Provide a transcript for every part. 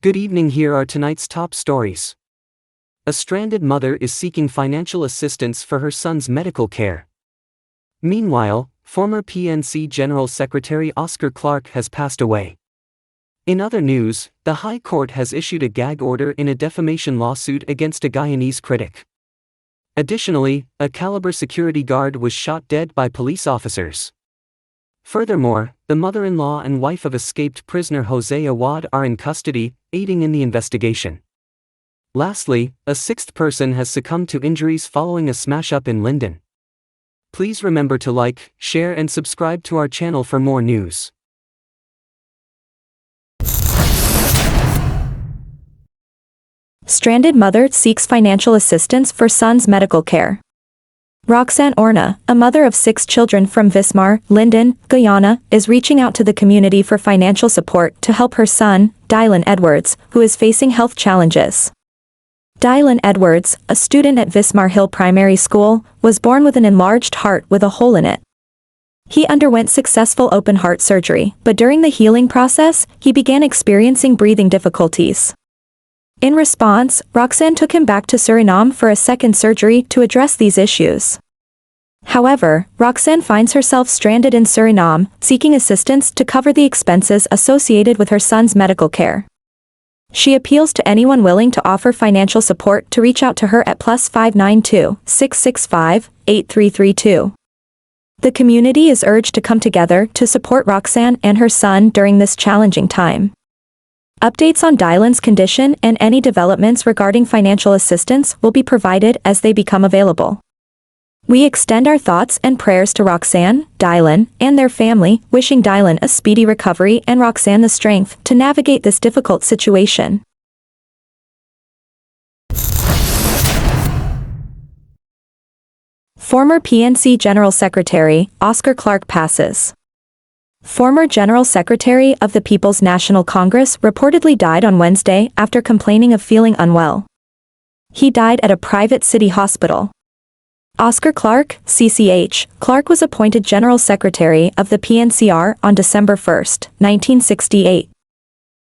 Good evening. Here are tonight's top stories. A stranded mother is seeking financial assistance for her son's medical care. Meanwhile, former PNC General Secretary Oscar Clarke has passed away. In other news, the High Court has issued a gag order in a defamation lawsuit against a Guyanese critic. Additionally, a Caliber security guard was shot dead by police officers. Furthermore, the mother-in-law and wife of escaped prisoner Jose Awad are in custody, aiding in the investigation. Lastly, a sixth person has succumbed to injuries following a smash-up in Linden. Please remember to like, share and subscribe to our channel for more news. Stranded mother seeks financial assistance for son's medical care. Roxanne Orna, a mother of 6 children from Vismar, Linden, Guyana, is reaching out to the community for financial support to help her son, Dylan Edwards, who is facing health challenges. Dylan Edwards, a student at Vismar Hill Primary School, was born with an enlarged heart with a hole in it. He underwent successful open heart surgery, but during the healing process, he began experiencing breathing difficulties. In response, Roxanne took him back to Suriname for a second surgery to address these issues. However, Roxanne finds herself stranded in Suriname, seeking assistance to cover the expenses associated with her son's medical care. She appeals to anyone willing to offer financial support to reach out to her at +592 665 8332. The community is urged to come together to support Roxanne and her son during this challenging time. Updates on Dylan's condition and any developments regarding financial assistance will be provided as they become available. We extend our thoughts and prayers to Roxanne, Dylan, and their family, wishing Dylan a speedy recovery and Roxanne the strength to navigate this difficult situation. Former PNC General Secretary Oscar Clarke passes. Former General Secretary of the People's National Congress reportedly died on Wednesday after complaining of feeling unwell. He died at a private city hospital. Oscar Clarke, CCH, Clarke was appointed General Secretary of the PNCR on December 1, 1968.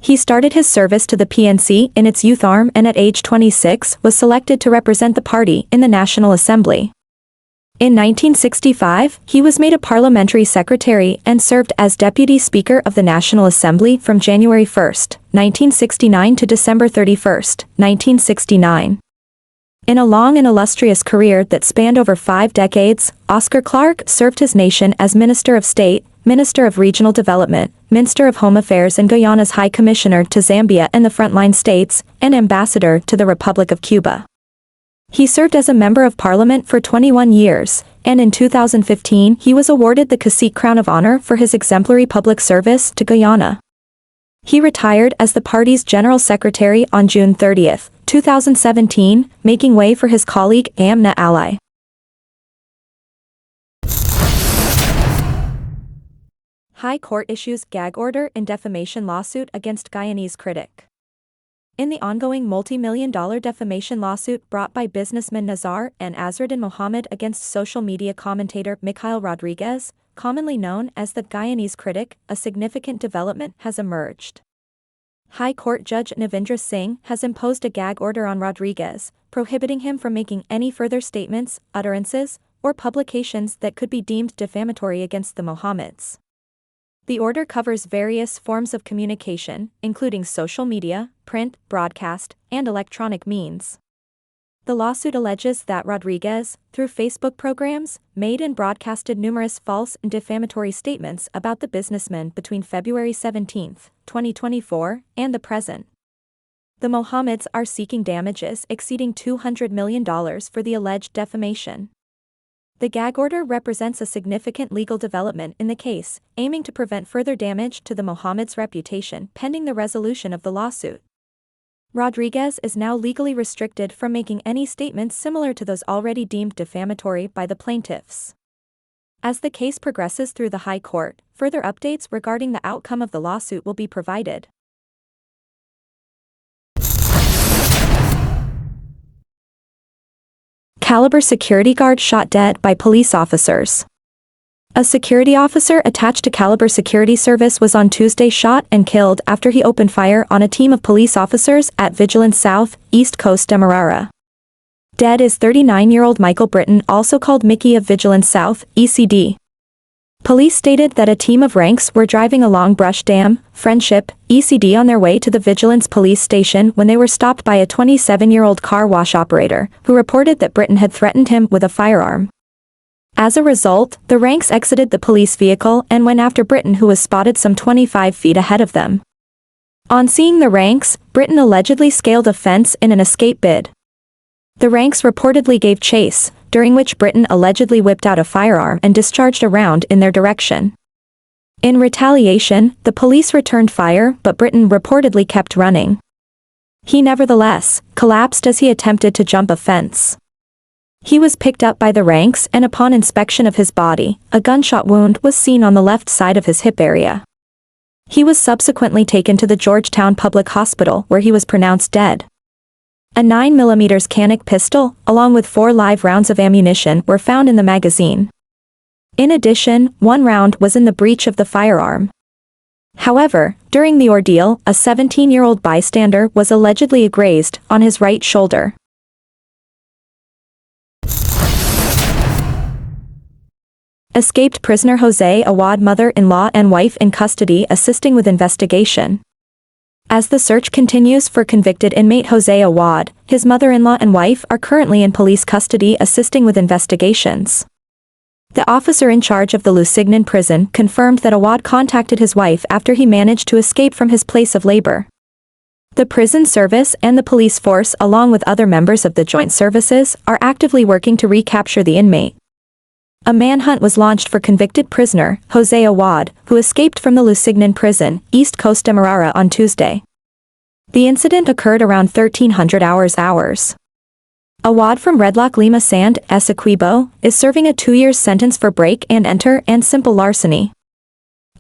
He started his service to the PNC in its youth arm and at age 26 was selected to represent the party in the National Assembly. In 1965, he was made a parliamentary secretary and served as Deputy Speaker of the National Assembly from January 1, 1969 to December 31, 1969. In a long and illustrious career that spanned over 5 decades, Oscar Clarke served his nation as Minister of State, Minister of Regional Development, Minister of Home Affairs and Guyana's High Commissioner to Zambia and the Frontline States, and Ambassador to the Republic of Cuba. He served as a Member of Parliament for 21 years, and in 2015 he was awarded the Cacique Crown of Honor for his exemplary public service to Guyana. He retired as the party's General Secretary on June 30, 2017, making way for his colleague Amna Ali. High Court issues gag order in defamation lawsuit against Guyanese critic. In the ongoing multi-million-dollar defamation lawsuit brought by businessmen Nazar and Azruddin Mohammed against social media commentator Mikhail Rodriguez, commonly known as the Guyanese critic, a significant development has emerged. High Court Judge Navindra Singh has imposed a gag order on Rodriguez, prohibiting him from making any further statements, utterances, or publications that could be deemed defamatory against the Mohammeds. The order covers various forms of communication, including social media, print, broadcast, and electronic means. The lawsuit alleges that Rodriguez, through Facebook programs, made and broadcasted numerous false and defamatory statements about the businessman between February 17, 2024, and the present. The Mohammeds are seeking damages exceeding $200 million for the alleged defamation. The gag order represents a significant legal development in the case, aiming to prevent further damage to the Mohammeds' reputation pending the resolution of the lawsuit. Rodriguez is now legally restricted from making any statements similar to those already deemed defamatory by the plaintiffs. As the case progresses through the High Court, further updates regarding the outcome of the lawsuit will be provided. Caliber security guard shot dead by police officers. A security officer attached to Caliber Security Service was on Tuesday shot and killed after he opened fire on a team of police officers at Vigilance South, East Coast Demerara. Dead is 39-year-old Michael Britton, also called Mickey of Vigilance South, ECD. Police stated that a team of ranks were driving along Brush Dam, Friendship, ECD on their way to the Vigilance Police Station when they were stopped by a 27-year-old car wash operator, who reported that Britton had threatened him with a firearm. As a result, the ranks exited the police vehicle and went after Britton, who was spotted some 25 feet ahead of them. On seeing the ranks, Britton allegedly scaled a fence in an escape bid. The ranks reportedly gave chase, during which Britton allegedly whipped out a firearm and discharged a round in their direction. In retaliation, the police returned fire, but Britton reportedly kept running. He nevertheless collapsed as he attempted to jump a fence. He was picked up by the ranks, and upon inspection of his body, a gunshot wound was seen on the left side of his hip area. He was subsequently taken to the Georgetown Public Hospital, where he was pronounced dead. A 9mm Canic pistol, along with 4 live rounds of ammunition, were found in the magazine. In addition, 1 round was in the breech of the firearm. However, during the ordeal, a 17-year-old bystander was allegedly grazed on his right shoulder. Escaped prisoner Jose Awad mother-in-law and wife in custody assisting with investigation. As the search continues for convicted inmate Jose Awad, his mother-in-law and wife are currently in police custody assisting with investigations. The officer in charge of the Lusignan prison confirmed that Awad contacted his wife after he managed to escape from his place of labor. The prison service and the police force, along with other members of the joint services, are actively working to recapture the inmate. A manhunt was launched for convicted prisoner Jose Awad, who escaped from the Lusignan prison, East Coast Demerara, on Tuesday. The incident occurred around 1300 hours. Awad from Redlock Lima Sand, Essequibo, is serving a 2-year sentence for break and enter and simple larceny.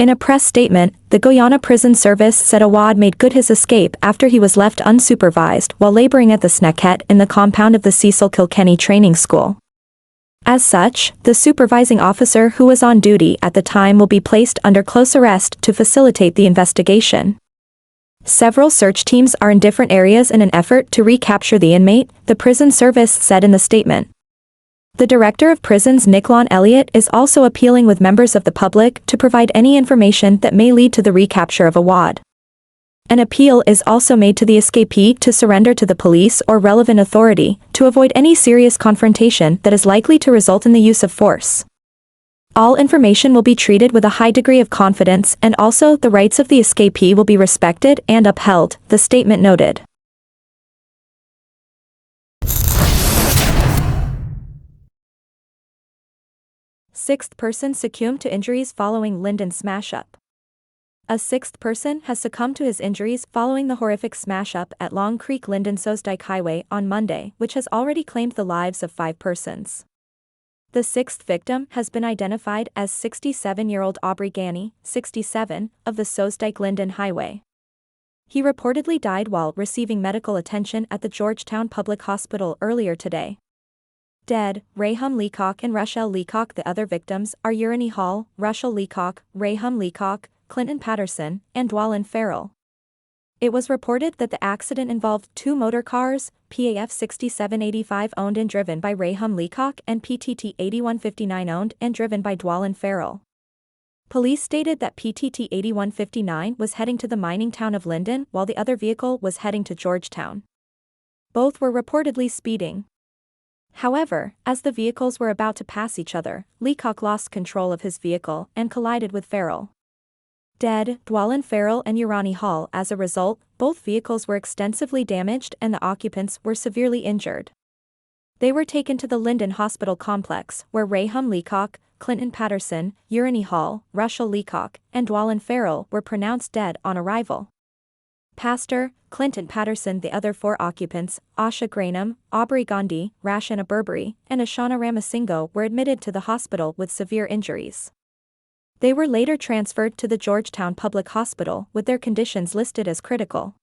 In a press statement, the Guyana Prison Service said Awad made good his escape after he was left unsupervised while laboring at the Snaket in the compound of the Cecil Kilkenny Training School. As such, the supervising officer who was on duty at the time will be placed under close arrest to facilitate the investigation. Several search teams are in different areas in an effort to recapture the inmate, the prison service said in the statement. The director of prisons, Nicklon Elliott, is also appealing with members of the public to provide any information that may lead to the recapture of Awad. An appeal is also made to the escapee to surrender to the police or relevant authority, to avoid any serious confrontation that is likely to result in the use of force. All information will be treated with a high degree of confidence, and also the rights of the escapee will be respected and upheld, the statement noted. Sixth person succumbed to injuries following Linden smash-up. A 6th person has succumbed to his injuries following the horrific smash-up at Long Creek Linden-Sosdike Highway on Monday, which has already claimed the lives of 5 persons. The 6th victim has been identified as 67-year-old Aubrey Ganney, 67, of the Sosdike-Linden Highway. He reportedly died while receiving medical attention at the Georgetown Public Hospital earlier today. Dead, Raham Leacock and Rochelle Leacock. The other victims are Uranie Hall, Rochelle Leacock, Raham Leacock, Clinton Patterson, and Dwalin Farrell. It was reported that the accident involved 2 motor cars, PAF 6785 owned and driven by Raham Leacock and PTT 8159 owned and driven by Dwalin Farrell. Police stated that PTT 8159 was heading to the mining town of Linden while the other vehicle was heading to Georgetown. Both were reportedly speeding. However, as the vehicles were about to pass each other, Leacock lost control of his vehicle and collided with Farrell. Dead, Dwalin Farrell and Uranie Hall. As a result, both vehicles were extensively damaged and the occupants were severely injured. They were taken to the Linden Hospital complex, where Raham Leacock, Clinton Patterson, Uranie Hall, Rochelle Leacock, and Dwalin Farrell were pronounced dead on arrival. Pastor, Clinton Patterson. The other 4 occupants, Asha Granum, Aubrey Gandhi, Rashana Burberry, and Ashana Ramasingo, were admitted to the hospital with severe injuries. They were later transferred to the Georgetown Public Hospital with their conditions listed as critical.